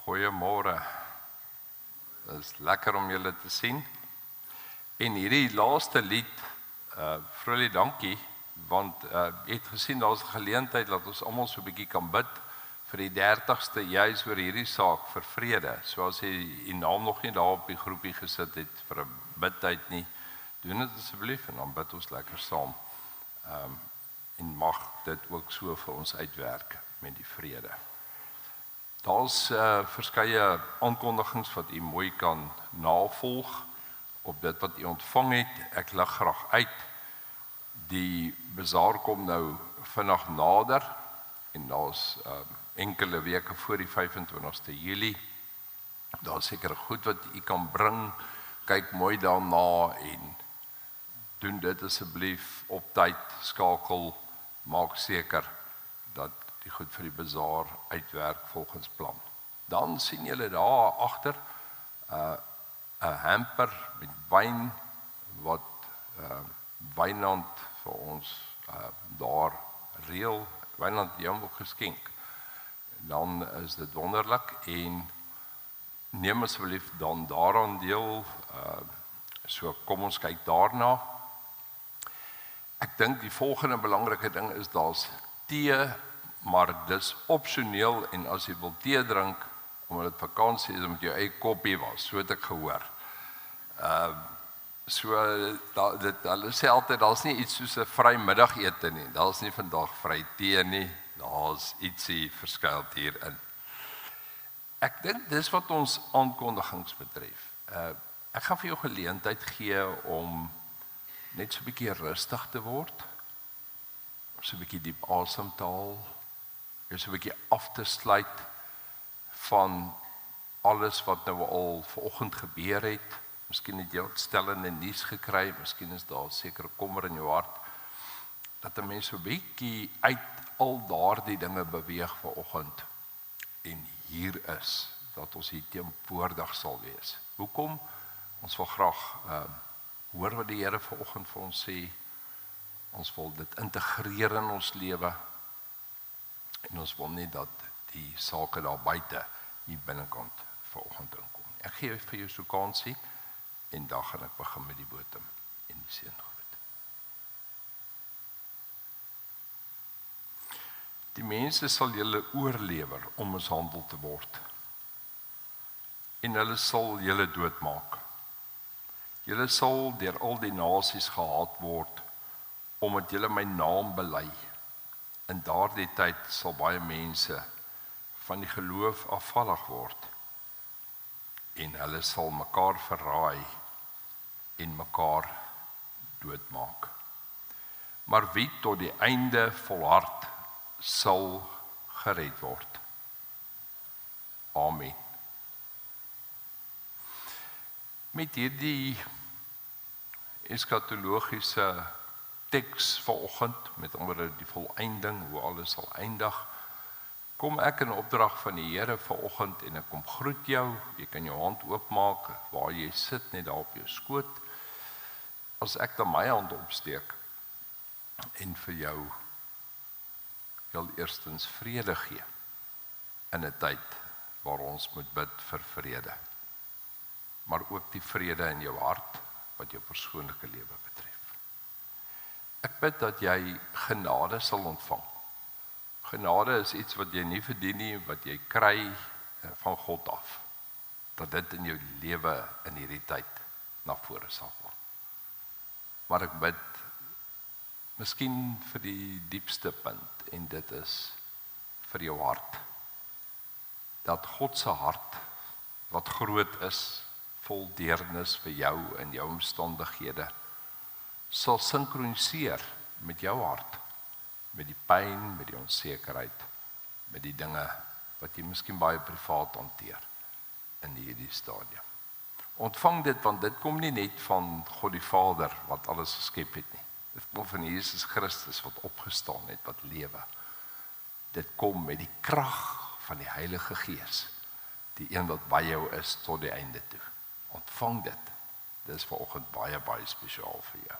Goeiemôre. Dit is lekker om julle te sien. En hierdie laaste lied, Vrolie dankie, want jy het gesien, daar is 'n geleentheid dat ons almal so 'n bietjie kan bid vir die 30ste, juis oor hierdie saak, vir vrede. So as jy die naam nog nie daar op die groepie gesit het vir 'n bidtyd nie, doen dit asseblief en dan bid ons lekker saam. En mag dit ook so vir ons uitwerk met die vrede. Daar's verskeie aankondigings wat u mooi kan navolg op dit wat u ontvang het. Ek lig graag uit. Die bazaar kom nou vinnig nader en daar's enkele weke voor die 25ste Julie. Daar's seker goed wat u kan bring. Kyk mooi daarna en doen dit asseblief op tyd, skakel, maak seker dat die goed vir die bazaar uitwerk volgens plan. Dan sien julle daar agter 'n hamper met wyn wat Wynand vir ons daar reël. Wynand het hom ook geskenk. Dan is dit wonderlik en neem asseblief dan daaraan deel. So kom ons kyk daarna. Ek dink die volgende belangrike ding is daar's tee, maar dis opsioneel en as jy wil tee drink, omdat dit vakansie is, moet jy eie koppie was, so het ek gehoor. Hulle sê altyd, daar's nie iets soos 'n vrymiddagete nie, daar's nie vandag vry tee nie, daar's ietsie verskuild hierin. Ek dink dis wat ons aankondigings betref. Ek gaan vir jou geleentheid gee om net so 'n bietjie rustig te word, so 'n bietjie diep asem te haal, so 'n bietjie af te sluit van alles wat nou al vanoggend gebeur het. Miskien het jy ontstellende nuus gekry, miskien is daar sekere kommer in jou hart, dat 'n mens so 'n bietjie uit al daardie dinge beweeg vanoggend en hier is, dat ons hier teenwoordig sal wees. Hoekom? Ons wil graag hoor wat die Here vanoggend vir ons sê. Ons wil dit integreer in ons lewe en ons wil nie dat die sake daar buite hier binnekant vanoggend inkom. Ek gee vir jou so kansie en dan gaan ek begin met die boodskap en die seëngroet. Die mense sal julle oorlewer om mishandel te word en hulle sal julle doodmaak. Julle sal deur al die nasies gehaat word omdat julle my naam bely. In daardie tyd sal baie mense van die geloof afvallig word en hulle sal mekaar verraai en mekaar doodmaak. Maar wie tot die einde volhard sal gered word. Amen. Met hierdie eskatologiese teks vanoggend, met andere die volëinding, hoe alles sal eindig, kom ek in opdrag van die Here vanoggend en ek kom groet jou. Jy kan jou hand oopmaak waar jy sit, net daar op jou skoot. As ek dan my hand opsteek en vir jou heel eerstens vrede gee in 'n tyd waar ons moet bid vir vrede, maar ook die vrede in jou hart wat jou persoonlike lewe betref. Ek bid dat jy genade sal ontvang. Genade is iets wat jy nie verdien nie, wat jy kry van God af. Dat dit in jou lewe in hierdie tyd na vore sal kom. Maar ek bid miskien vir die diepste punt en dit is vir jou hart. Dat God se hart wat groot is, vol deernis vir jou en jou omstandighede, sal sinkroniseer met jou hart, met die pyn, met die onsekerheid, met die dinge wat jy miskien baie privaat hanteer in hierdie stadium. Ontvang dit, want dit kom nie net van God die Vader wat alles geskep het nie. Dit kom van Jesus Christus wat opgestaan het, wat lewe. Dit kom met die krag van die Heilige Gees, die een wat by jou is tot die einde toe. Ontvang dit. Dit is vanoggend baie, baie spesiaal vir jou.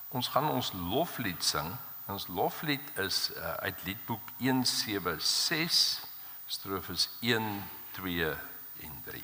Ons gaan ons loflied sing. Ons loflied is uit liedboek 176, strofes 1, 2 en 3.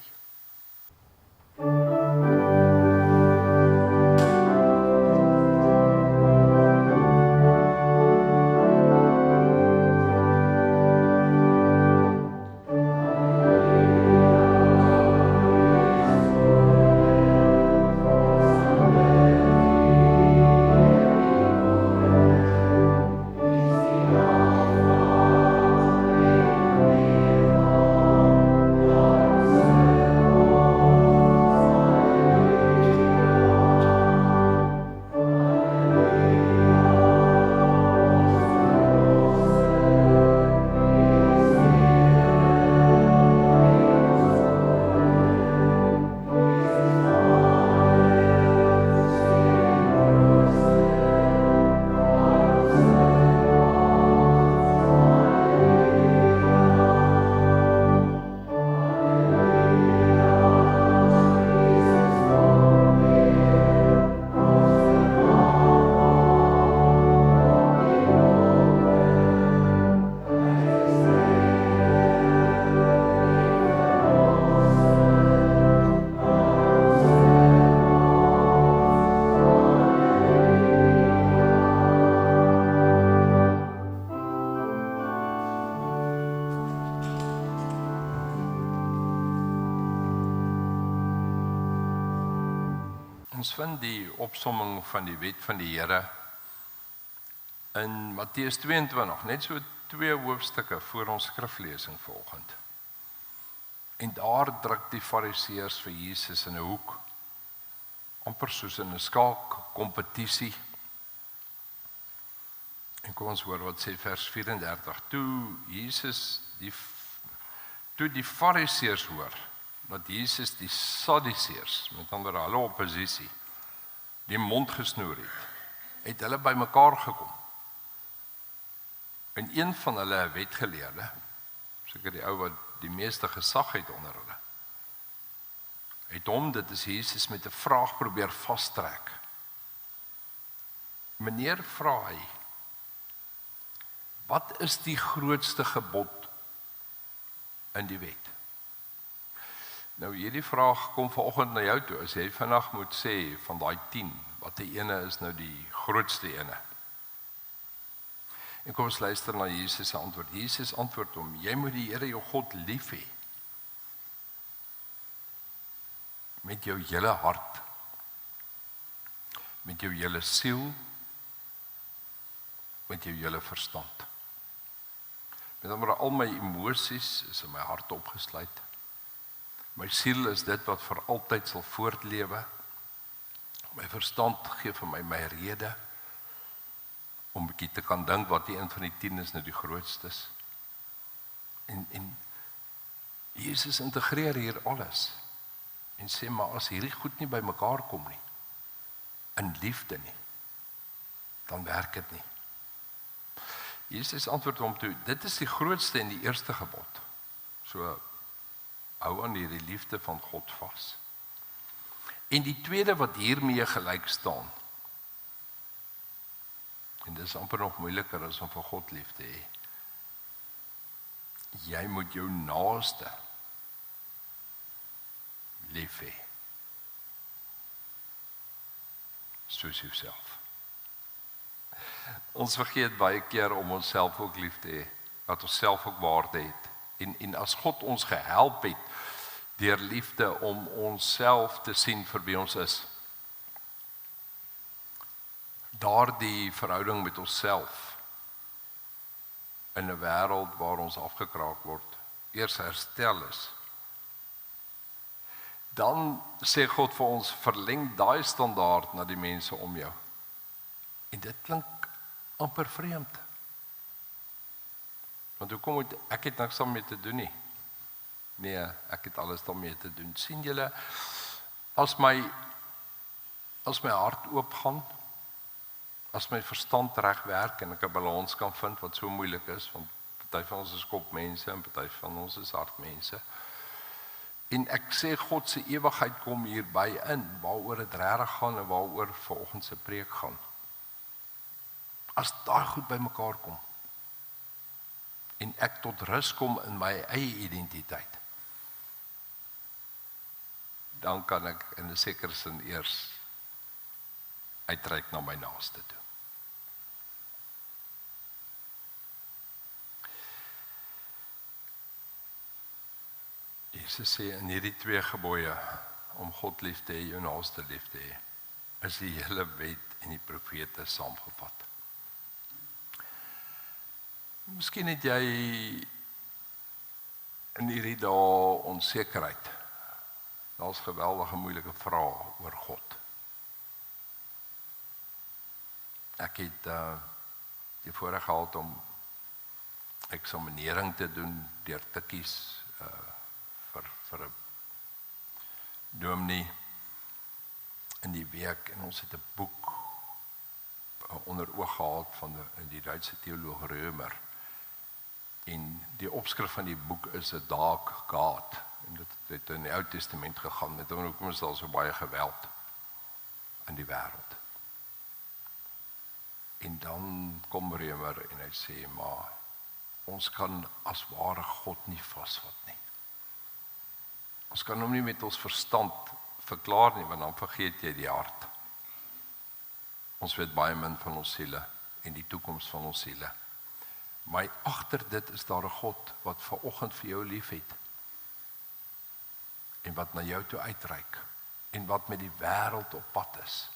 Ons vind die opsomming van die wet van die Here in Matteus 22, net so 2 hoofstukke voor ons skriflesing vanoggend. En daar druk die Fariseërs vir Jesus in 'n hoek, amper soos in 'n skaak kompetisie. En kom ons hoor wat sê vers 34. Toe die Fariseërs hoor dat Jesus die Sadduseërs, met ander hulle oppositie, die mond gesnoer het hulle bymekaar gekom. En een van hulle, 'n wetgeleerde, seker die ou wat die meeste gesag het onder hulle, het hom, dit is Jesus, met 'n vraag probeer vastrek. Meneer, vra hy, wat is die grootste gebod in die wet? Nou hierdie vraag kom vanoggend na jou toe, as jy vandag moet sê van daai 10, wat die ene is nou die grootste ene. En kom ons luister na Jesus se antwoord. Jesus antwoord hom, jy moet die Here jou God lief hê. Met jou hele hart, met jou hele siel, met jou hele verstand. Met ander al my emosies is in my hart opgesluit. My siel is dit wat vir altyd sal voortlewe. My verstand gee vir my rede om 'n bietjie te kan dink wat die een van die 10 is nou die grootstes. En Jesus integreer hier alles en sê, maar as hierdie goed nie by mekaar kom nie, in liefde nie, dan werk dit nie. Jesus antwoord hom toe, dit is die grootste en die eerste gebod. So hou aan hierdie liefde van God vas. En die tweede wat hiermee gelyk staan, en dit is amper nog moeiliker as om vir God lief te hê, jy moet jou naaste lief hê, soos jouself. Ons vergeet baie keer om onsself ook lief te hê, dat ons self ook waarde het. En as God ons gehelp het deur liefde om onsself te sien vir wie ons is, daardie verhouding met onsself in 'n wêreld waar ons afgekraak word, eers herstel is, dan sê God vir ons, verleng daai standaard na die mense om jou. En dit klink amper vreemd. Want hoekom moet ek het niks daarmee te doen nie? Nee, ek het alles daarmee te doen. Sien julle, as my hart oop gaan, as my verstand reg werk en ek 'n balans kan vind wat so moeilik is, want party van ons is kopmense en party van ons is hartmense. En ek sê God se ewigheid kom hierby in, waaroor dit regtig gaan en waaroor vanoggend se preek gaan. As daai goed bymekaar kom en ek tot rus kom in my eie identiteit, dan kan ek in 'n sekere sin eers uitreik na my naaste toe. Jesus sê in hierdie 2 gebooie om God lief te hê, jou naaste lief te hê, is die hele wet en die profete saamgevat. Miskien het jy in hierdie dae onsekerheid. Daar's geweldige moeilike vrae oor God. Ek het die voorreg gehad om eksaminering te doen deur te kies vir 'n dominee in die week, en ons het 'n boek onder oog gehad van die Duitse teoloog Römer, en die opskrif van die boek is 'n dark God, en dit het in die Ou Testament gegaan met hoekom is daar so baie geweld in die wêreld. En dan kom Römer en hy sê, maar ons kan as ware God nie vasvat nie. Ons kan hom nie met ons verstand verklaar nie, want dan vergeet jy die hart. Ons weet baie min van ons siele en die toekoms van ons siele. Maar agter dit is daar 'n God wat vanoggend vir jou liefhet en wat na jou toe uitreik en wat met die wêreld op pad is.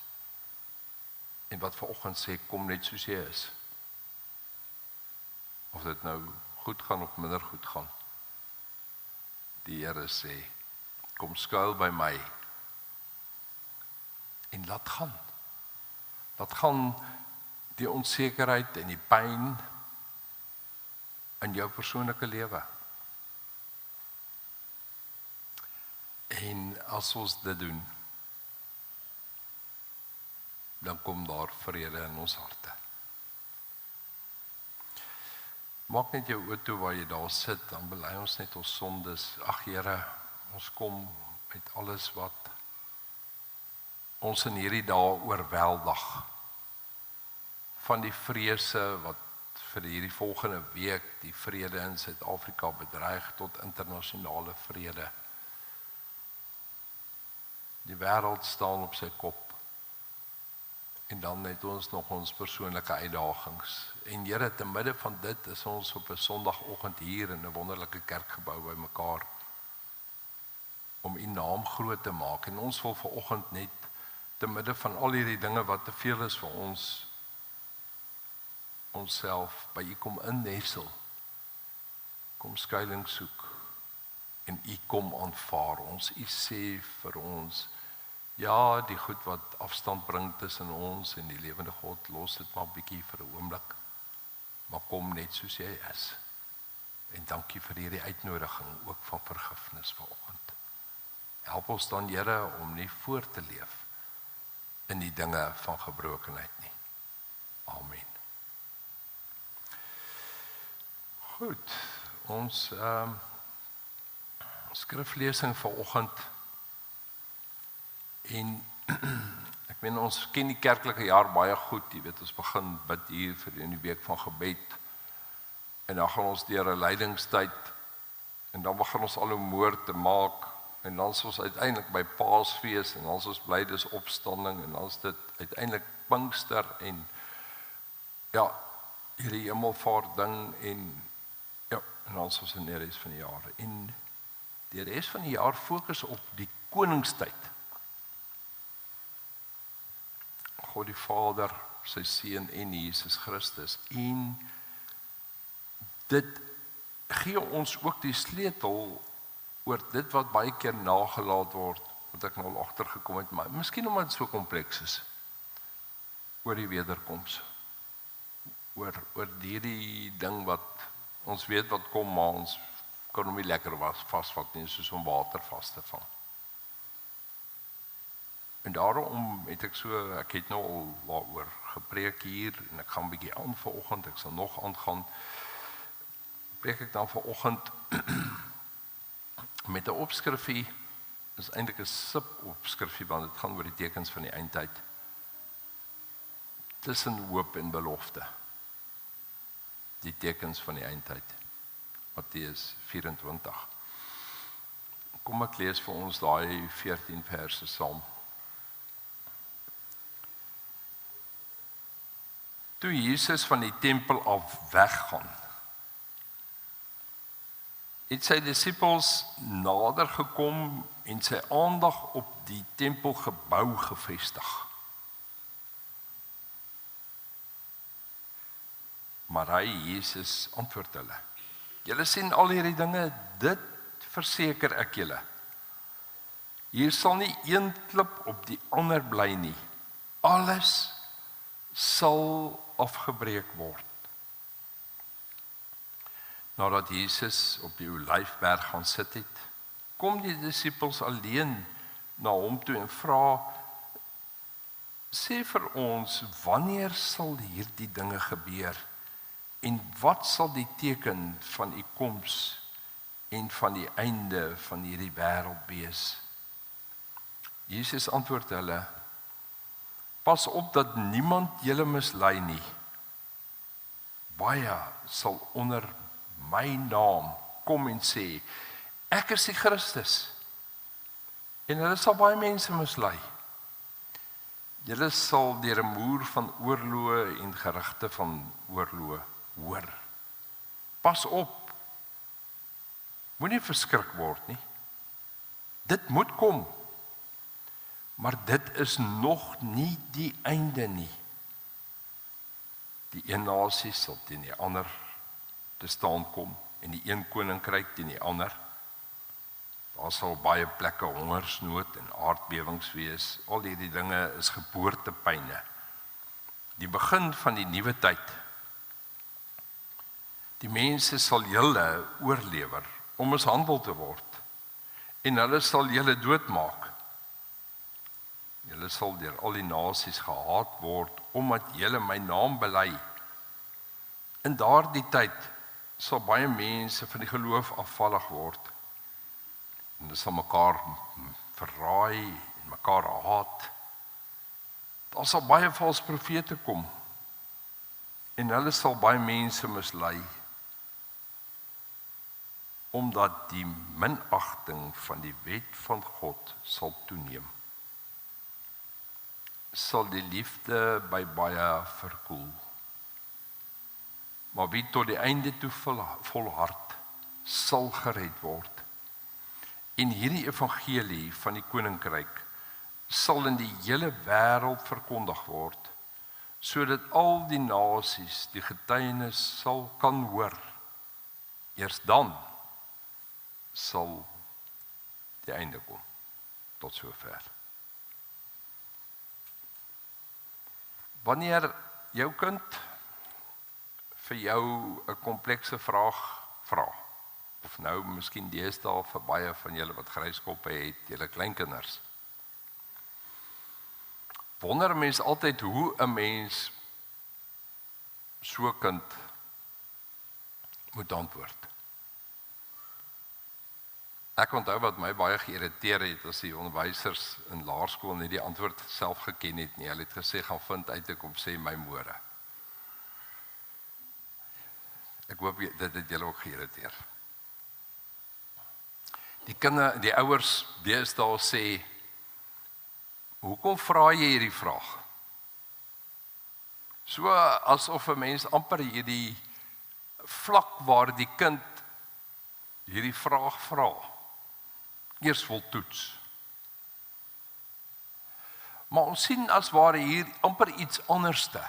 En wat vanoggend sê, kom net soos jy is. Of dit nou goed gaan of minder goed gaan. Die Here sê, kom skuil by my en laat gaan. Laat gaan die onsekerheid en die pyn in jou persoonlike lewe. En as ons dit doen, dan kom daar vrede in ons harte. Maak net jou oë toe waar jy daar sit, dan bely ons net ons sondes. Ag Here, ons kom met alles wat ons in hierdie dae oorweldig. Van die vrese wat vir hierdie volgende week die vrede in Suid-Afrika bedreig tot internasionale vrede. Die wêreld staan op sy kop. En dan het ons nog ons persoonlike uitdagings. En Here, te midde van dit is ons op 'n Sondagoggend hier in 'n wonderlike kerkgebou bymekaar om U naam groot te maak. En ons wil vanoggend net te midde van al hierdie dinge wat te veel is vir ons, onsself by U kom innessel. Kom skuiling soek en U kom aanvaar ons. U sê vir ons, ja, die goed wat afstand bring tussen ons en die lewende God, los dit maar bietjie vir 'n oomblik. Maar kom net soos jy is. En dankie vir hierdie uitnodiging ook van vergifnis vanoggend. Help ons dan, Here, om nie voor te leef in die dinge van gebrokenheid nie. Amen. Goed, ons skriflesing vanoggend. En ek meen ons ken die kerklike jaar baie goed, jy weet ons begin bid hier vir die week van gebed en dan gaan ons deur 'n lydingstyd en dan begin ons al hoe moer te maak en dan is ons uiteindelik by Paasfees en dan is ons bly dis opstanding en dan is dit uiteindelik Pinkster en ja, hierdie hemelvaart ding en ja, en dan is ons in die res van die jaar en die res van die jaar fokus op die koningstyd. God die Vader, sy Seun en Jesus Christus. En dit gee ons ook die sleutel oor dit wat baie keer nagelaat word, wat ek nou al agtergekom het, maar miskien omdat dit so kompleks is, oor die wederkoms, oor die ding wat ons weet wat kom, maar ons kan hom nie lekker vasvat nie, soos om water vas te vang. En daarom het ek het nou al daaroor gepreek hier, en ek gaan 'n bietjie aan vanoggend, ek sal nog aangaan, preek ek dan vanoggend met 'n opskrifie, is eintlik 'n subopskrifie, want dit gaan oor die tekens van die eindtyd, tussen hoop en belofte, die tekens van die eindtyd. Matteus 24. Kom ek lees vir ons daai 14 verse saam. Toe Jesus van die tempel af weggaan, het sy disippels nader gekom en sy aandag op die tempelgebou gevestig. Maar hy, Jesus, antwoord hulle: Julle sien al hierdie dinge, dit verseker ek julle. Hier sal nie een klip op die ander bly nie. Alles sal afgebreek word. Nadat Jesus op die Olyfberg gaan sit het, kom die disippels alleen na hom toe en vra: Sê vir ons, wanneer sal hierdie dinge gebeur? En wat sal die teken van u koms en van die einde van hierdie wêreld wees? Jesus antwoord hulle: Pas op dat niemand julle mislei nie. Baie sal onder my naam kom en sê: Ek is die Christus. En hulle sal baie mense mislei. Julle sal deur 'n muur van oorloë en gerugte van oorloë hoor. Pas op. Moenie verskrik word nie. Dit moet kom. Maar dit is nog nie die einde nie. Die een nasie sal teen die ander te staan kom en die een koninkryk teen die ander. Daar sal baie plekke hongersnood en aardbewings wees. Al hierdie dinge is geboortepyne. Die begin van die nuwe tyd. Die mense sal julle oorlewer om mishandel te word en hulle sal julle doodmaak. Julle sal deur al die nasies gehaat word omdat julle my naam bely. In daardie tyd sal baie mense van die geloof afvallig word. En hulle sal mekaar verraai en mekaar haat. Daar sal baie valse profete kom en hulle sal baie mense mislei omdat die minagting van die wet van God sal toeneem. Sal die liefde by baie verkoel. Maar wie tot die einde toe volhard, sal gered word. En hierdie evangelie van die koninkryk sal in die hele wêreld verkondig word, sodat al die nasies die getuienis sal kan hoor. Eers dan sal die einde kom. Tot sover. Wanneer jou kind vir jou 'n komplekse vraag vra, of nou miskien deesdae vir baie van julle wat gryskoppe het, julle kleinkinders, wonder mense altyd hoe 'n mens so 'n kind moet antwoord. Ek onthou wat my baie geïrriteer het as die onderwysers in laerskool nie die antwoord self geken het nie. Hulle het gesê gaan vind uit ek kom sê my môre. Ek hoop dit het julle ook geïrriteer. Die ouers deesdae sê, hoekom vra jy hierdie vraag? So asof 'n mens amper hierdie vlak waar die kind hierdie vraag vra, eers wil toets. Maar ons sien as ware hier amper iets anderste.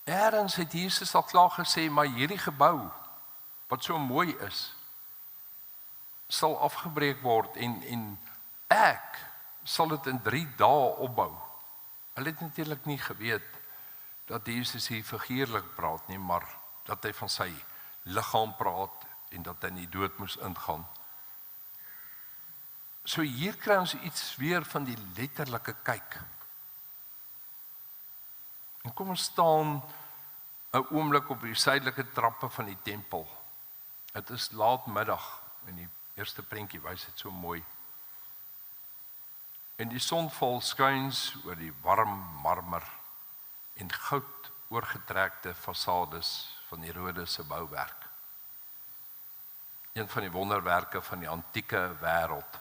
Eerens het Jesus al klaar gesê, maar hierdie gebou, wat so mooi is, sal afgebreek word en ek sal dit in 3 dae opbou. Hulle het natuurlik nie geweet dat Jesus hier figuurlik praat nie, maar dat hy van sy liggaam praat en dat hy in die dood moes ingaan. So hier kry ons iets weer van die letterlike kyk. En kom ons staan 'n oomblik op die suidelike trappe van die tempel. Dit is laatmiddag en die eerste prentjie wys dit so mooi. En die son val skuins oor die warm marmer en goud oorgetrekte fasades van Herodes se bouwerk. Een van die wonderwerke van die antieke wêreld.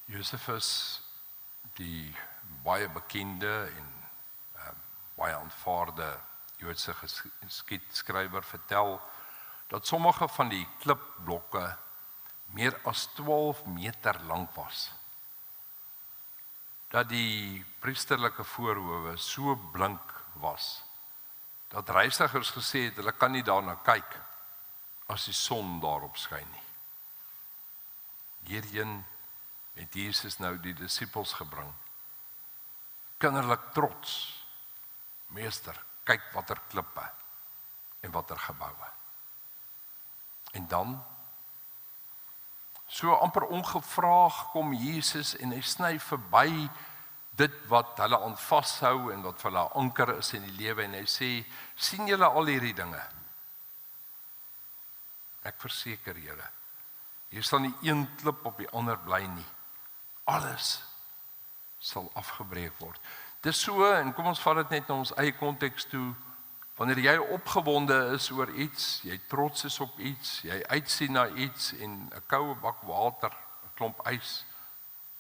Josephus, die baie bekende en baie aanvaarde Joodse geskiedskrywer, vertel dat sommige van die klipblokke meer as 12 meter lank was. Dat die priesterlike voorhowe so blink was, dat reisigers gesê het, hulle kan nie daarna kyk as die son daarop skyn nie. Hierheen het Jesus nou die disippels gebring. Kinderlik trots. Meester, kyk watter klippe en watter geboue. En dan, so amper ongevraag kom Jesus en hy sny verby dit wat hulle aan vashou en wat vir hulle anker is in die lewe en hy sê, sien julle al hierdie dinge? Ek verseker julle, hier sal nie een klip op die ander bly nie. Alles sal afgebreek word. Dis so, en kom ons vat dit net na ons eie konteks toe, wanneer jy opgewonde is oor iets, jy trots is op iets, jy uitsien na iets en 'n koue bak water, 'n klomp ys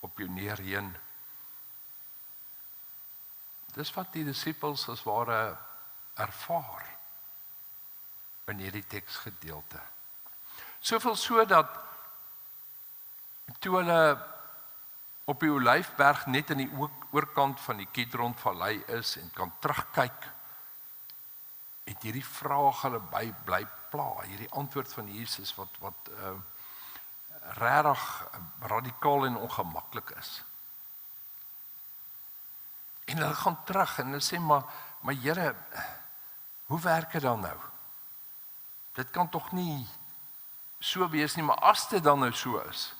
op jou neerheen. Dis wat die disippels as ware ervaar in hierdie teksgedeelte. Soveel so dat toe hulle op die Olyfberg net in die oorkant van die Kidron-vallei is en kan terugkyk, het hierdie vraag hulle bly pla, hierdie antwoord van Jesus wat regtig radikaal en ongemaklik is. En hulle gaan terug en hulle sê, maar Here, hoe werk dit dan nou? Dit kan tog nie so wees nie, maar as dit dan nou so is,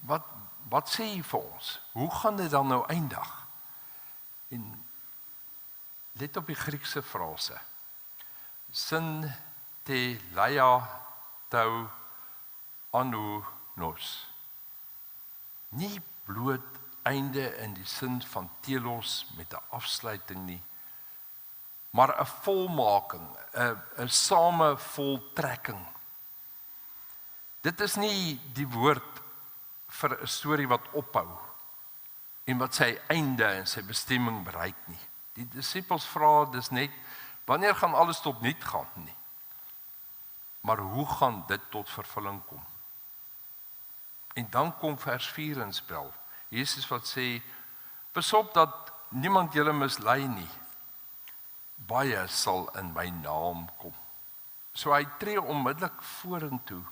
wat sê jy vir ons? Hoe gaan dit dan nou eindig? En let op die Griekse frase. Sin te leia tou anounos. Nie bloot einde in die sin van telos met 'n afsluiting nie, maar 'n volmaking, 'n same voltrekking. Dit is nie die woord vir 'n storie wat ophou en wat sy einde en sy bestemming bereik nie. Die disippels vra dis net, wanneer gaan alles tot niet gaan nie? Maar hoe gaan dit tot vervulling kom? En dan kom vers 4 in spel. Jesus wat sê, pas op dat niemand julle mislei nie. Baie sal in my naam kom. So hy tree onmiddellik vorentoe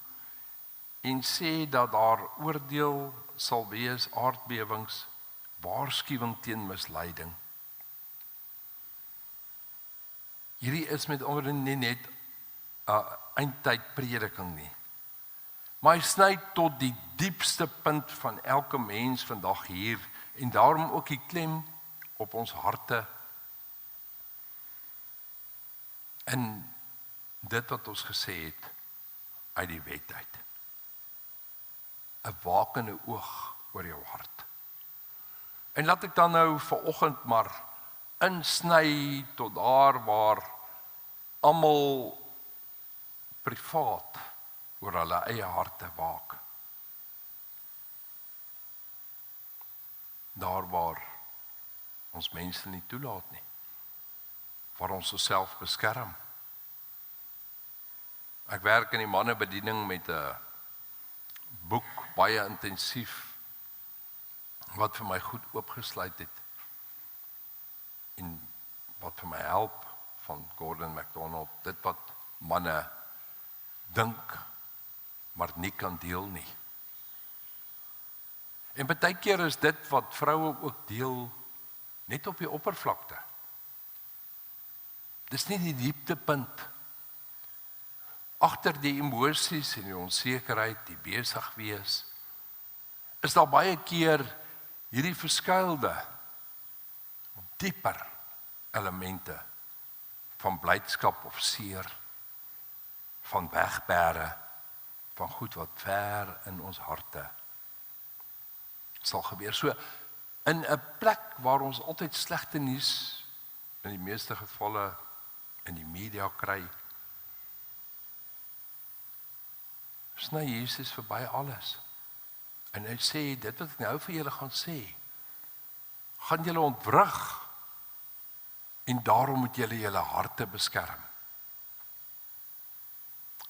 en sê dat daar oordeel sal wees, aardbewings, waarskuwing teen misleiding. Hierdie is met ander nie net 'n eindtyd prediking nie. Maar hy sny tot die diepste punt van elke mens vandag hier en daarom ook die klem op ons harte. En dit wat ons gesê het uit die wet uit. 'n wakende oog oor jou hart. En laat ek dan nou vanoggend maar insny tot daar waar almal privaat oor hulle eie harte waak. Daar waar ons mense nie toelaat nie. Waar ons osself beskerm. Ek werk in die mannebediening met 'n boek baie intensief wat vir my goed oopgesluit het en wat vir my help van Gordon MacDonald, dit wat manne dink maar nie kan deel nie. En baie keer is dit wat vroue ook deel net op die oppervlakte. Dis nie die dieptepunt. Agter die emosies en die onsekerheid, die besig wees, is daar baie keer hierdie verskuilde, dieper elemente van blydskap of seer, van wegbere, van goed wat ver in ons harte sal gebeur. So, in 'n plek waar ons altyd slegte nuus in die meeste gevalle in die media kry, sny Jesus verby alles. En hy sê, dit wat ek nou vir julle gaan sê, gaan julle ontwrig, en daarom moet julle julle harte beskerm.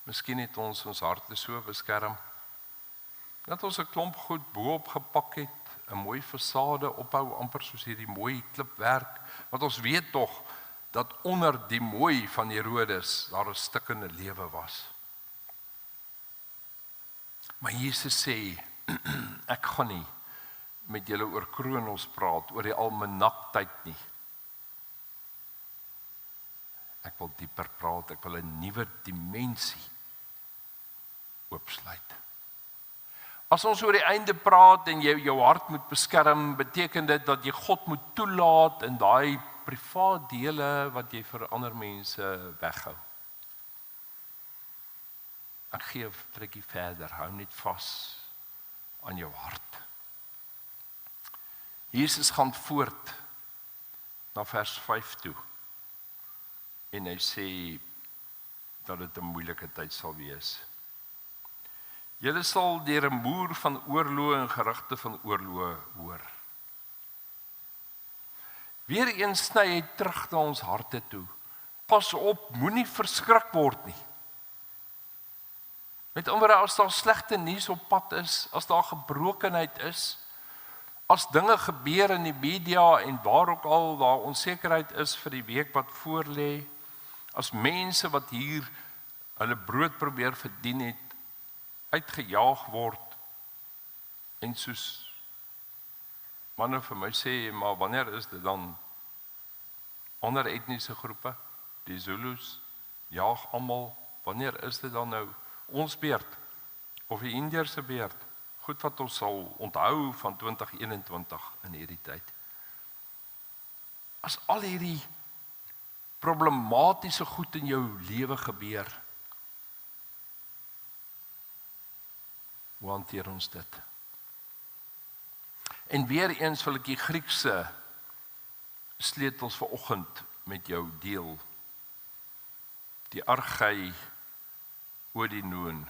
Miskien het ons harte so beskerm, dat ons 'n klomp goed bo-op gepak het, 'n mooi fasade ophou, amper soos hierdie mooi klipwerk, want ons weet tog, dat onder die mooi van Herodes, daar 'n stikkende lewe was. Maar Jesus sê, ek gaan nie met julle oor Kronos praat, oor die almanaktyd nie. Ek wil dieper praat, ek wil 'n nuwe dimensie oopsluit. As ons oor die einde praat en jy jou hart moet beskerm, beteken dit dat jy God moet toelaat in daai privaat dele wat jy vir ander mense weghou. Ek gee 'n trekkie verder, hou net vas aan jou hart. Jesus gaan voort na vers 5 toe. En hy sê dat dit 'n moeilike tyd sal wees. Julle sal deur 'n muur van oorloë en gerugte van oorloë hoor. Weereens sny hy terug na ons harte toe. Pas op, moenie verskrik word nie. Met ander woorde, as daar slegte nuus op pad is, as daar gebrokenheid is, as dinge gebeur in die media en waar ook al daar onsekerheid is vir die week wat voorlê, as mense wat hier hulle brood probeer verdien het, uitgejaag word, en soos manne vir my sê, maar wanneer is dit dan ander etniese groepe, die Zulus, jaag almal, wanneer is dit dan nou ons beurt, of die Indiërs se beurt, goed wat ons sal onthou van 2021 in hierdie tyd. As al hierdie problematiese goed in jou lewe gebeur, hoe hanteer ons dit? En weer eens wil ek die Griekse sleutels vanoggend met jou deel. Die archai odinoon.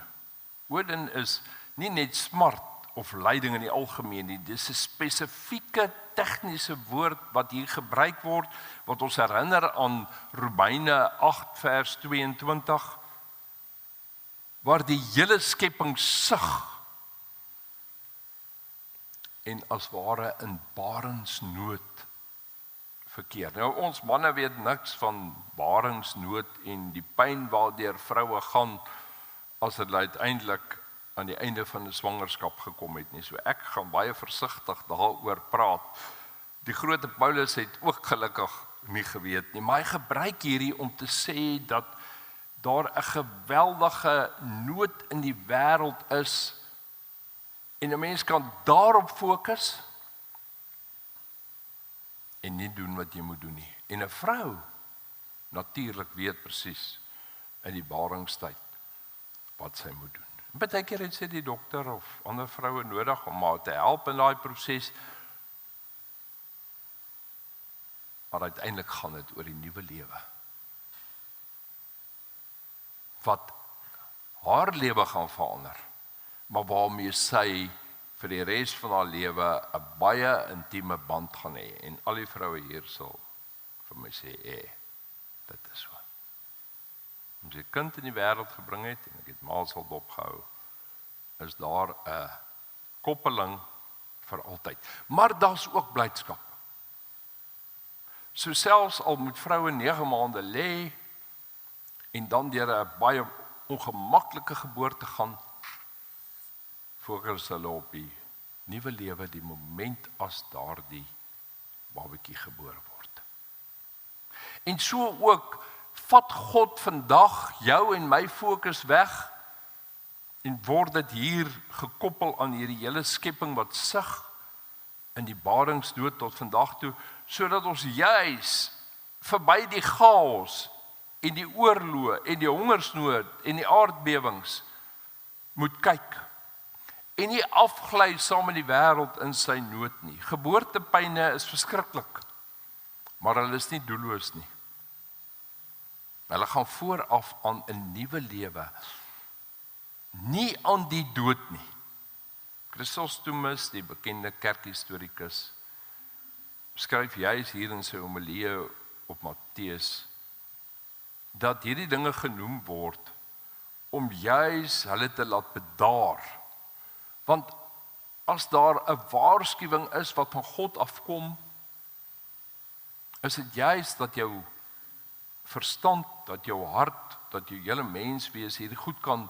Odin is nie net smart of lyding in die algemeen nie, dis 'n spesifieke tegniese woord wat hier gebruik word, wat ons herinner aan Romeine 8 vers 22, waar die hele skepping sug en as ware in barensnood verkeer. Nou ons manne weet niks van barensnood en die pyn waardeur vroue gaan as dit uiteindelik aan die einde van 'n swangerskap gekom het nie. So ek gaan baie versigtig daaroor praat. Die groot Paulus het ook gelukkig nie geweet nie, maar hy gebruik hierdie om te sê dat daar 'n geweldige nood in die wêreld is en 'n mens kan daarop fokus en nie doen wat jy moet doen nie. En 'n vrou natuurlik weet presies in die baringstyd wat sy moet doen. Partykeer het sy die dokter of ander vroue nodig om haar te help in daai proses. Maar uiteindelik gaan dit oor die nuwe lewe. Wat haar lewe gaan verander, maar waarmee sy vir die res van haar lewe 'n baie intieme band gaan hê. En al die vroue hier sal vir my sê, dit is so. Om sy kind in die wêreld gebring het, en ek het maalsal dopgehou, is daar 'n koppeling vir altyd. Maar daar's ook blydskap. So selfs al moet vroue 9 maande lê, en dan deur 'n baie ongemaklike geboorte gaan, fokus hulle op die nuwe lewe, die moment as daardie babatjie gebore word. En so ook vat God vandag jou en my fokus weg en word dit hier gekoppel aan hierdie hele skepping wat sug in die baringsnood tot vandag toe, sodat ons juis verby die chaos en die oorloë en die hongersnood en die aardbewings moet kyk en nie afgly saam met die wêreld in sy nood nie. Geboortepyne is verskriklik, maar hulle is nie doelloos nie. Hulle gaan vooraf aan 'n nuwe lewe, nie aan die dood nie. Chrysostomus, die bekende kerkhistorikus, skryf juis hier in sy homilie op Matteus, dat hierdie dinge genoem word, om juis hulle te laat bedaar. Want as daar 'n waarskuwing is wat van God afkom, is dit juis dat jou verstand, dat jou hart, dat jou hele menswees hierdie goed kan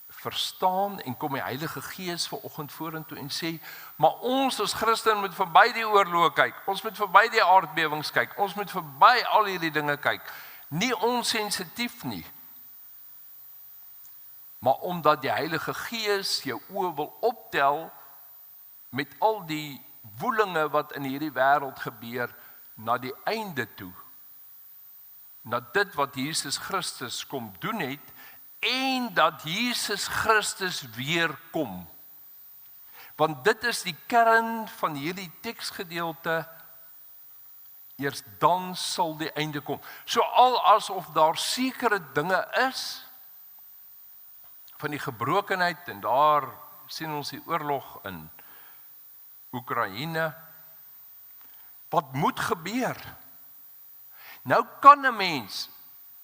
verstaan en kom die Heilige Gees vanoggend vorentoe en sê, maar ons as Christen moet verby die oorloë kyk, ons moet verby die aardbewings kyk, ons moet verby al hierdie dinge kyk, nie onsensitief nie, maar omdat die Heilige Gees jou oë wil optel met al die woelinge wat in hierdie wêreld gebeur, na die einde toe, na dit wat Jesus Christus kom doen het, en dat Jesus Christus weer kom. Want dit is die kern van hierdie teksgedeelte, eers dan sal die einde kom. So al asof daar sekere dinge is, van die gebrokenheid, en daar sien ons die oorlog in Oekraïne, wat moet gebeur? Nou kan 'n mens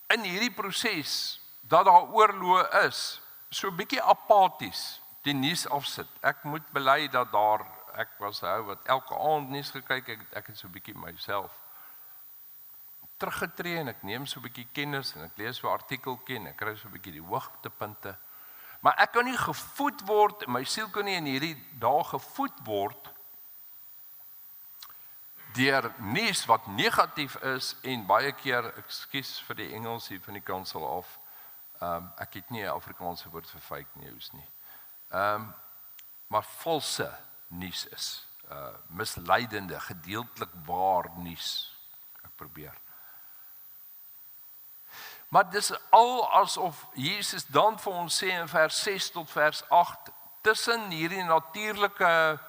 in hierdie proses, dat daar oorloë is, so 'n bietjie apaties die nuus afsit. Ek moet bely dat ek was hou wat elke aand nuus gekyk, ek het so 'n bietjie myself teruggetree en ek neem so 'n bietjie kennis en ek lees so 'n artikeltjie en ek kry so 'n bietjie die hoogtepunte. Maar ek kan nie gevoed word, my siel kan nie in hierdie dae gevoed word deur nuus wat negatief is en baie keer, ekskuus vir die Engels hier van die kansel af, ek het nie 'n Afrikaanse woord vir fake news nie, maar valse nuus is, misleidende, gedeeltelik waar nuus, ek probeer. Maar dis al asof Jesus dan vir ons sê in vers 6 tot vers 8, tussen hierdie natuurlike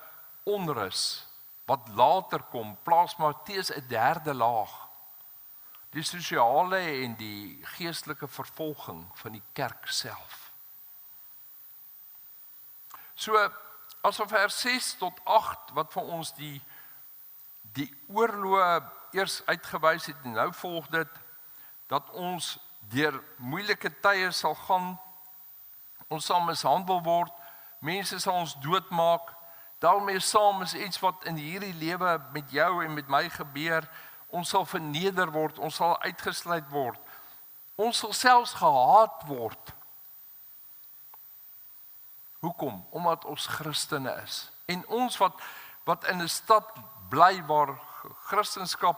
onrus, wat later kom, plaas Matteus 'n derde laag, die sosiale en die geestelike vervolging van die kerk self. So, as van vers 6 tot 8, wat vir ons die oorloë eers uitgewys het, en nou volg dit, dat ons deur moeilike tye sal gaan, ons sal mishandel word, mense sal ons doodmaak, daarmee saam is iets wat in hierdie lewe met jou en met my gebeur, ons sal verneder word, ons sal uitgesluit word, ons sal selfs gehaat word. Hoekom? Omdat ons Christene is. En ons wat in 'n stad bly waar Christendom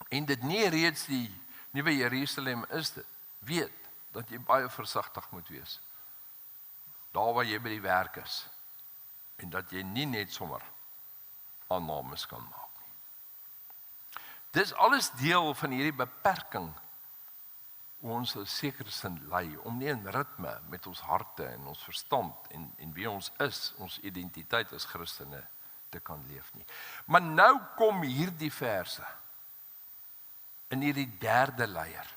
en dit nie reeds die nuwe Jerusalem is dit, weet dat jy baie versigtig moet wees. Daar waar jy by die werk is. En dat jy nie net sommer aannames kan maak nie. Dis alles deel van hierdie beperking hoe ons 'n sekere sin lei, om nie in ritme met ons harte en ons verstand en wie ons is, ons identiteit as Christene te kan leef nie. Maar nou kom hierdie verse in hierdie derde leier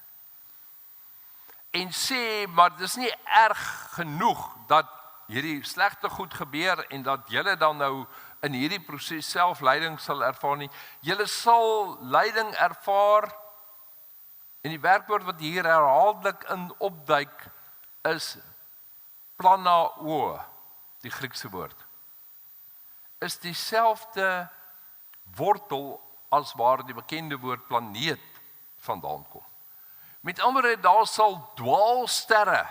en sê, maar dis nie erg genoeg dat hierdie slegte goed gebeur en dat julle dan nou in hierdie proses self leiding sal ervaar nie. Julle sal leiding ervaar, en die werkwoord wat hier herhaaldelik in opduik is planao, die Griekse woord. Is dieselfde wortel as waar die bekende woord planeet vandaan kom. Met ander woorde, daar sal dwaalsterre,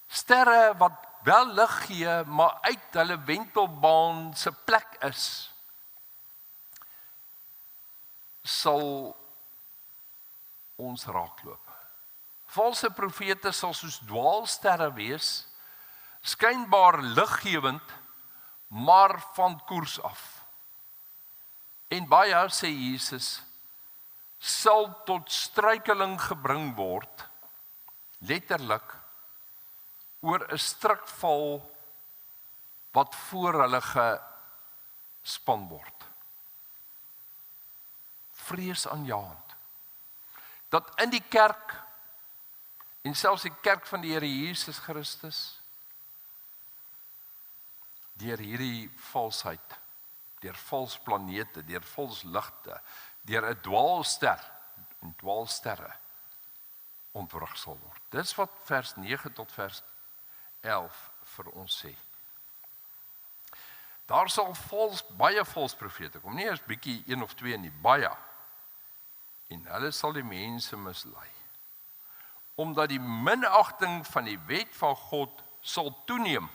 sterre wat wel lig gee, maar uit hulle wentelbaan se plek is, sal ons raakloop. Valse profete sal soos dwaalsterre wees, skynbaar liggewend, maar van koers af. En baie, sê Jesus, sal tot struikeling gebring word, letterlik, oor 'n struikval wat voor hulle gespan word. Vreesaanjaend. Dat in die kerk, en selfs die kerk van die Here Jesus Christus, deur hierdie valsheid, deur vals planete, deur vals ligte, deur 'n dwaalster en dwaalsterre ontwrig sal word. Dis wat vers 9 tot vers 11 vir ons sê. Daar sal baie vals profete kom, nie eers bietjie 1 of 2 nie, baie. En hulle sal die mense mislei. Omdat die minagting van die wet van God sal toeneem.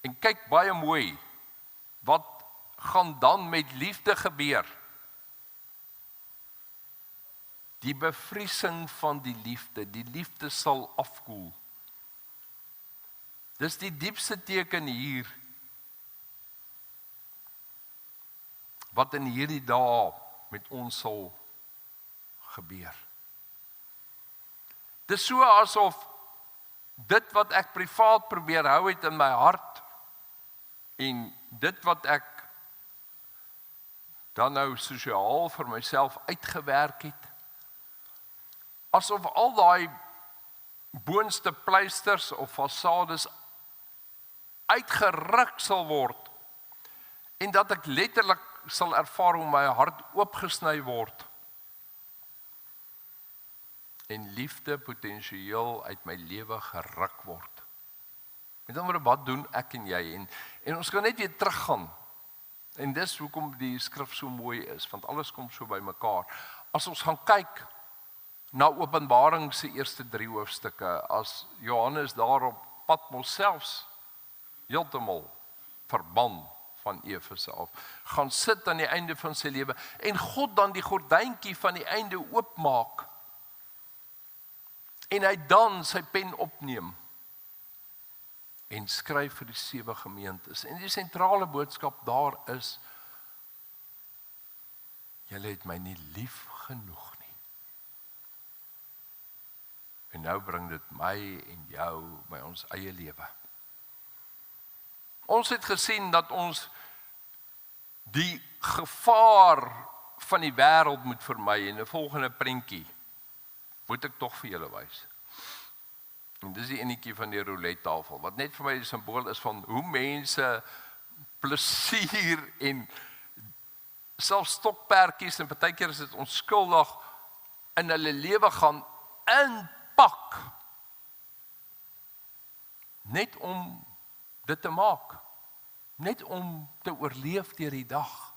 En kyk baie mooi, wat gaan dan met liefde gebeur? Die bevriesing van die liefde sal afkoel. Dis die diepste teken hier, wat in hierdie dae met ons sal gebeur. Dis so asof dit wat ek privaat probeer hou het in my hart, en dit wat ek dan nou sosiaal vir myself uitgewerk het, asof al daai boonste pleisters of fasades uitgeruk sal word, en dat ek letterlik sal ervaar hoe my hart oopgesny word, en liefde potensieel uit my lewe geruk word. Met ander woorde, wat doen ek en jy? En ons kan net weer teruggaan. En dis hoekom die skrif so mooi is, want alles kom so by mekaar. As ons gaan kyk na Openbaring se eerste 3 hoofstukke, as Johannes daar op Patmos selfs heeltemal verban van Efese af, gaan sit aan die einde van sy lewe, en God dan die gordyntjie van die einde oopmaak, en hy dan sy pen opneem, en skryf vir die 7 gemeentes. En die sentrale boodskap daar is, julle het my nie lief genoeg nie. En nou bring dit my en jou by ons eie lewe. Ons het gesien dat ons die gevaar van die wêreld moet vermy, en 'n volgende prentjie moet ek tog vir julle wys. En dis die enetjie van die roulette tafel, wat net vir my die simbool is van hoe mense plesier en selfs stokperdjies, en partykeer is dit onskuldig, in hulle lewe gaan inpak, net om dit te maak, net om te oorleef deur die dag.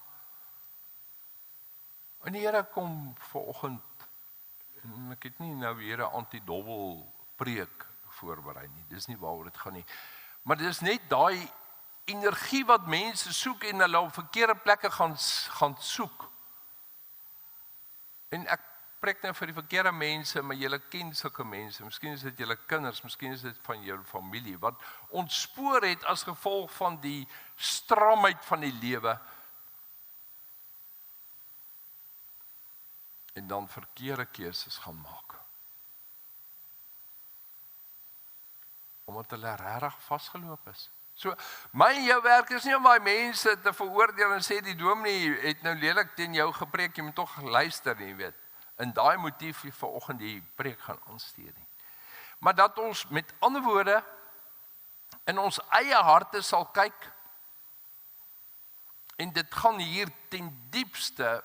En die Here kom vanoggend, en ek het nie nou weer 'n anti-dobbel preek voorberei nie, dis nie waaroor dit gaan nie, maar dit is net daai energie wat mense soek, en hulle op verkeerde plekke gaan soek. En ek preek nou vir die verkeerde mense, maar julle ken sulke mense, miskien is dit julle kinders, miskien is dit van jou familie, wat ontspoor het as gevolg van die stramheid van die lewe, en dan verkeerde keuses gaan maak. Omdat hulle regtig vasgeloop is. So, my en jou werk is nie om daai mense te veroordeel en sê die dominee het nou lelik teen jou gepreek, jy moet tog luister nie, weet. In daai motief vir vanoggend die preek gaan aansteer nie. Maar dat ons met ander woorde in ons eie harte sal kyk, en dit gaan hier ten diepste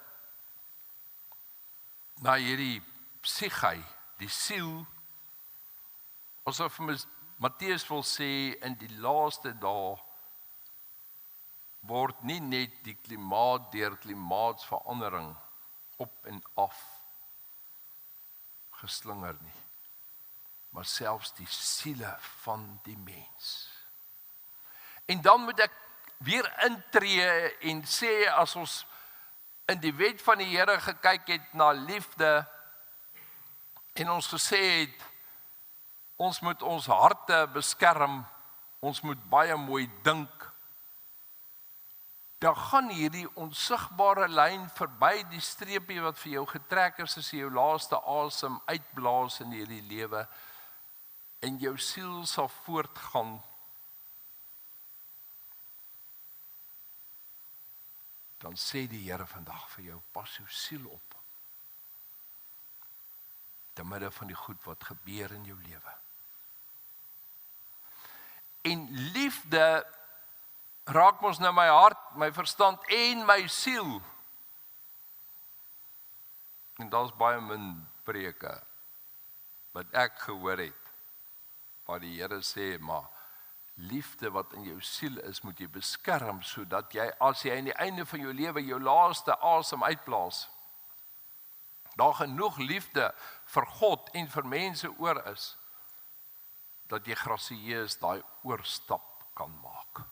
na hierdie psigie, die siel, asof Matteus wil sê, in die laaste dae word nie net die klimaat deur klimaatsverandering op en af geslinger nie, maar selfs die siele van die mens. En dan moet ek weer intree en sê, as ons in die wet van die Here gekyk het na liefde, en ons gesê het, ons moet ons harte beskerm, ons moet baie mooi dink, dan gaan hierdie onsigbare lyn verby die streepie wat vir jou getrek is, as jy jou laaste asem uitblaas in hierdie lewe, en jou siel sal voortgaan, dan sê die Here vandag vir jou, pas jou siel op, te midde van die goed wat gebeur in jou lewe. En liefde raak mos nou my hart, my verstand en my siel. En daar's baie min preke wat ek gehoor het, waar die Here sê, maar liefde wat in jou siel is, moet jy beskerm, sodat jy, as jy aan die einde van jou lewe jou laaste asem uitblaas, daar genoeg liefde vir God en vir mense oor is, dat jy grasieus daai oorstap kan maak.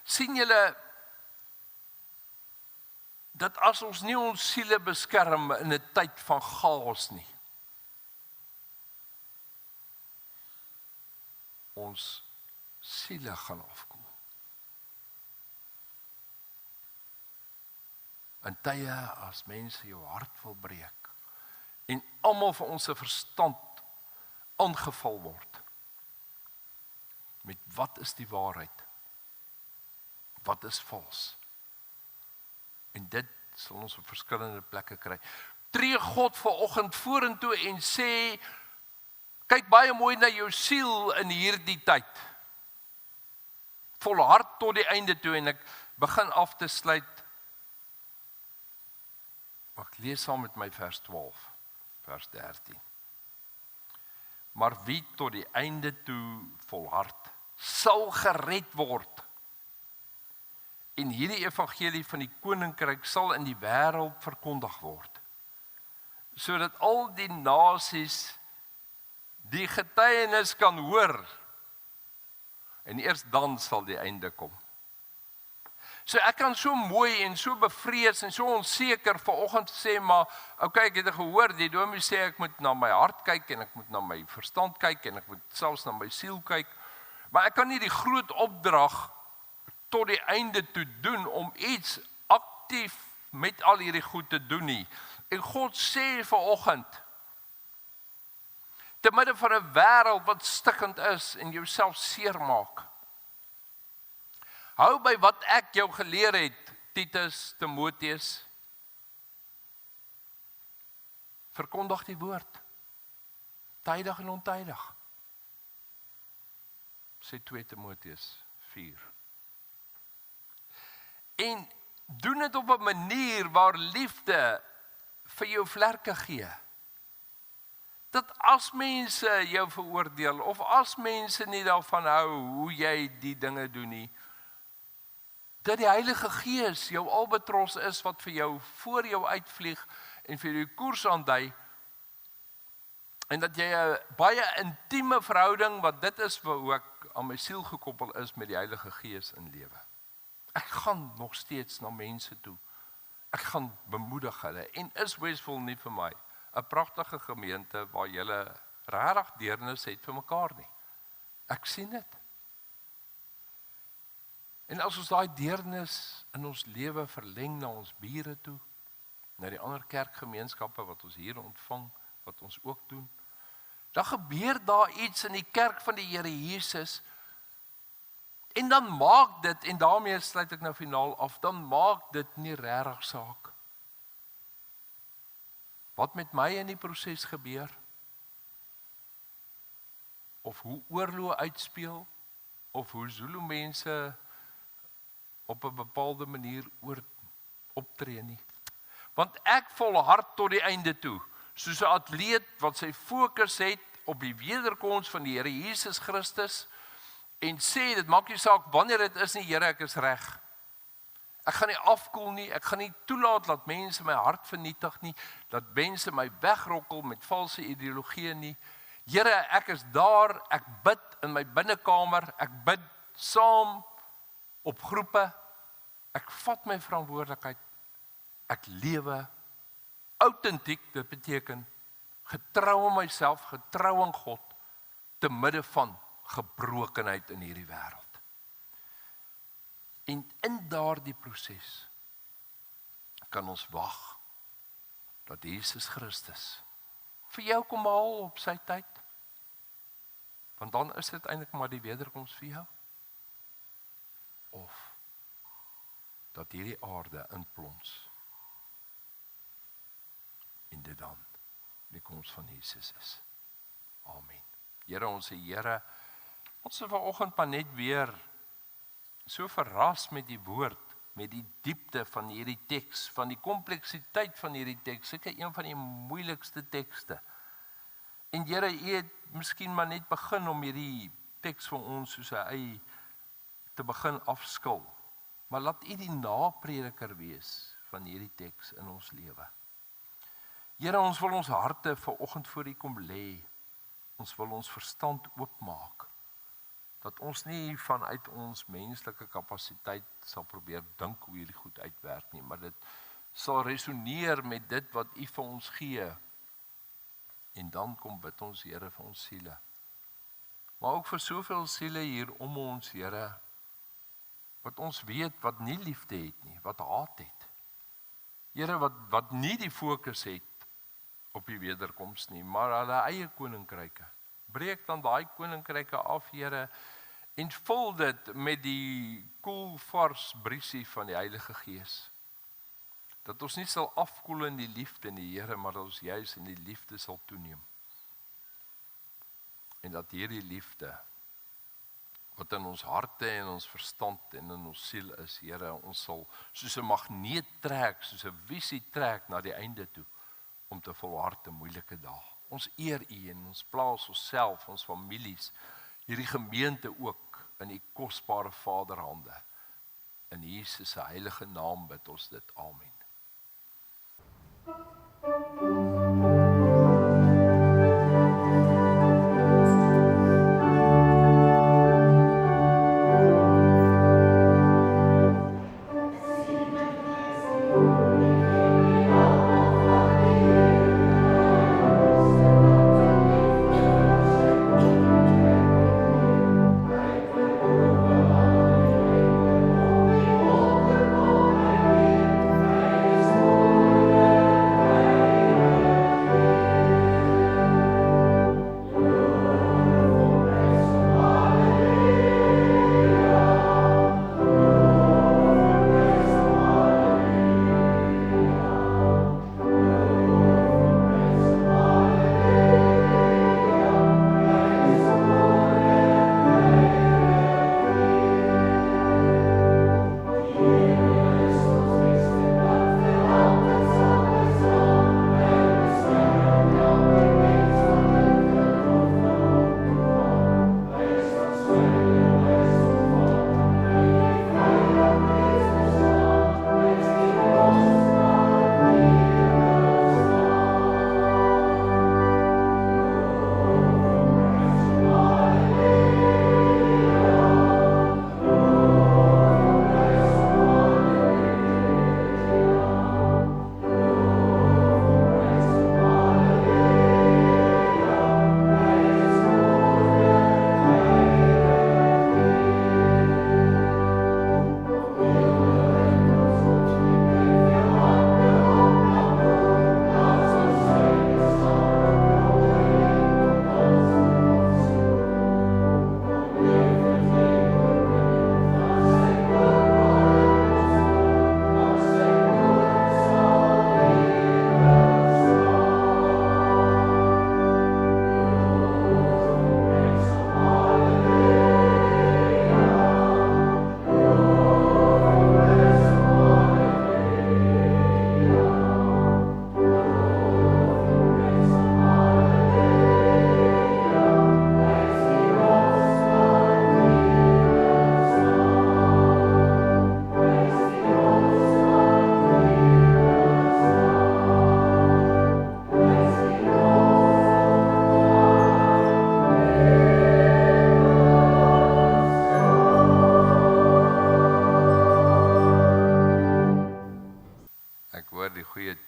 Sien julle, dat as ons nie ons siele beskerm in 'n tyd van chaos nie, ons siele gaan afkoel. In tye as mense jou hart wil breek, en almal van ons se verstand aangeval word, met wat is die waarheid? Wat is vals? En dit sal ons op verskillende plekke kry. Tree God vanoggend vorentoe en sê, kyk baie mooi na jou siel in hierdie tyd. Volhard tot die einde toe, en ek begin af te sluit. Ek lees saam met my vers 12, vers 13. Maar wie tot die einde toe volhard, sal gered word. En hierdie evangelie van die koninkryk sal in die wêreld verkondig word, sodat al die nasies die getuienis kan hoor, en eers dan sal die einde kom. So ek kan so mooi en so bevrees en so onseker vanoggend sê, maar okay, ek het gehoor, die dominee sê ek moet na my hart kyk, en ek moet na my verstand kyk, en ek moet selfs na my siel kyk, maar ek kan nie die groot opdrag tot die einde toe doen, om iets aktief met al hierdie goed te doen nie. En God sê vanoggend, te midde van 'n wêreld wat stikkend is en jouself seermaak, hou by wat ek jou geleer het, Titus, Timoteus, verkondig die woord, tydig en ontydig, sê 2 Timoteus 4. En doen dit op 'n manier waar liefde vir jou vlerke gee. Dat as mense jou veroordeel, of as mense nie daarvan hou hoe jy die dinge doen nie, dat die Heilige Gees jou albatros is wat vir jou voor jou uitvlieg en vir jou koers aandui, en dat jy 'n baie intieme verhouding, wat dit is hoe ek aan my siel gekoppel is, met die Heilige Gees in lewe. Ek gaan nog steeds na mense toe. Ek gaan bemoedig hulle. En is Westville nie vir my 'n pragtige gemeente waar julle regtig deernis het vir mekaar nie? Ek sien dit. En as ons daai deernis in ons lewe verleng na ons bure toe, na die ander kerkgemeenskappe wat ons hier ontvang, wat ons ook doen, dan gebeur daar iets in die kerk van die Here Jesus. En dan maak dit, en daarmee sluit ek nou finaal af, dan maak dit nie regtig saak wat met my in die proses gebeur, of hoe oorlog uitspeel, of hoe Zulu mense op 'n bepaalde manier optree nie. Want ek volhard tot die einde toe, soos 'n atleet wat sy fokus het op die wederkoms van die Here Jesus Christus, en sê, dit maak nie saak wanneer dit is nie, Here, ek is reg. Ek gaan nie afkoel nie, ek gaan nie toelaat dat mense my hart vernietig nie, dat mense my wegrokkel met valse ideologieë nie. Here, ek is daar, ek bid in my binnekamer, ek bid saam op groepe, ek vat my verantwoordelikheid, ek lewe autentiek, dit beteken getrou aan myself, getrou aan God, te midde van gebrokenheid in hierdie wêreld. En in daardie proses kan ons wag dat Jesus Christus vir jou kom haal op sy tyd, Want dan is dit eintlik maar die wederkoms vir jou. Of dat hierdie aarde inplons en dit dan die koms van Jesus is. Amen. Here, ons Here, ons is vanoggend maar net weer so verras met die woord, met die diepte van hierdie teks, van die kompleksiteit van hierdie teks, seker een van die moeilikste tekste. En Here, U het miskien maar net begin om hierdie teks vir ons soos 'n ei te begin afskil. Maar laat U die naprediker wees van hierdie teks in ons lewe. Here, ons wil ons harte vanoggend voor U kom lê. Ons wil ons verstand oopmaak. Dat ons nie vanuit ons menslike kapasiteit sal probeer dink hoe hierdie goed uitwerk nie, maar dit sal resoneer met dit wat U vir ons gee. En dan kom bid ons, Here, vir ons siele. Maar ook vir soveel siele hier om ons, Here, wat ons weet wat nie liefde het nie, wat haat het. Here, wat nie die fokus het op die wederkoms nie, maar hulle eie koninkryke. Breek dan daai koninkryke af, Here, en vul dit met die koel vars briesie van die Heilige Gees. Dat ons nie sal afkoel in die liefde nie, Here, maar dat ons juis in die liefde sal toeneem. En dat hierdie liefde, wat in ons harte en ons verstand en in ons siel is, Here, ons sal soos 'n magneet trek, soos 'n visie trek na die einde toe, om te volhard in moeilike dae. Ons eer U en ons plaas onsself, ons families, hierdie gemeente ook in U kosbare Vaderhande. In Jesus se heilige naam bid ons dit. Amen.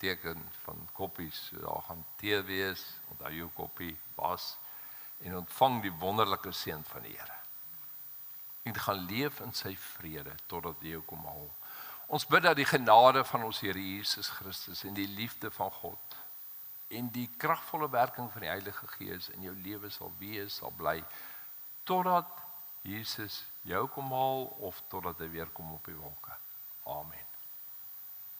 teken van koppies, so daar gaan tee wees, onthou jou koppie, was, en ontvang die wonderlike seën van die Here. En gaan leef in sy vrede, totdat die jou kom haal. Ons bid dat die genade van ons Here Jesus Christus, en die liefde van God, en die kragvolle werking van die Heilige Gees in jou lewe sal wees, sal bly, totdat Jesus jou kom haal of totdat hy weer kom op die wolke. Amen.